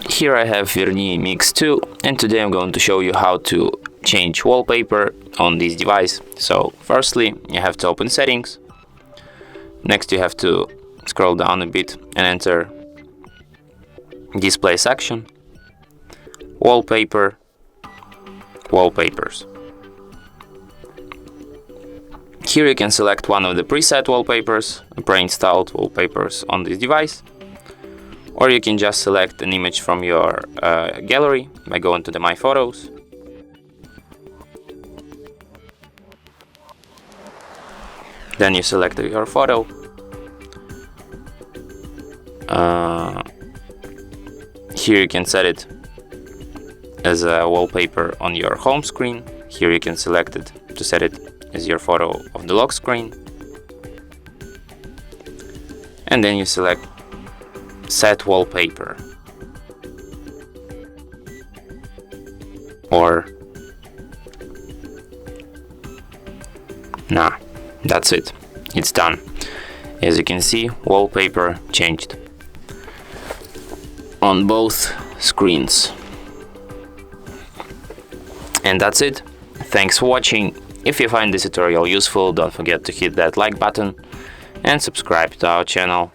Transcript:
Here I have VERNEE Mix 2, and today I'm going to show you how to change wallpaper on this device. So firstly, you have to open settings. Next you have to scroll down a bit and enter display section, wallpaper, wallpapers. Here you can select one of the preset wallpapers, pre-installed wallpapers on this device. Or you can just select an image from your gallery by going to the My Photos. Then you select your photo. Here you can set it as a wallpaper on your home screen. Here you can select it to set it as your photo of the lock screen. And then you select Set Wallpaper, or that's it, it's done. As you can see, wallpaper changed on both screens. And that's it. Thanks for watching. If you find this tutorial useful, don't forget to hit that like button and subscribe to our channel.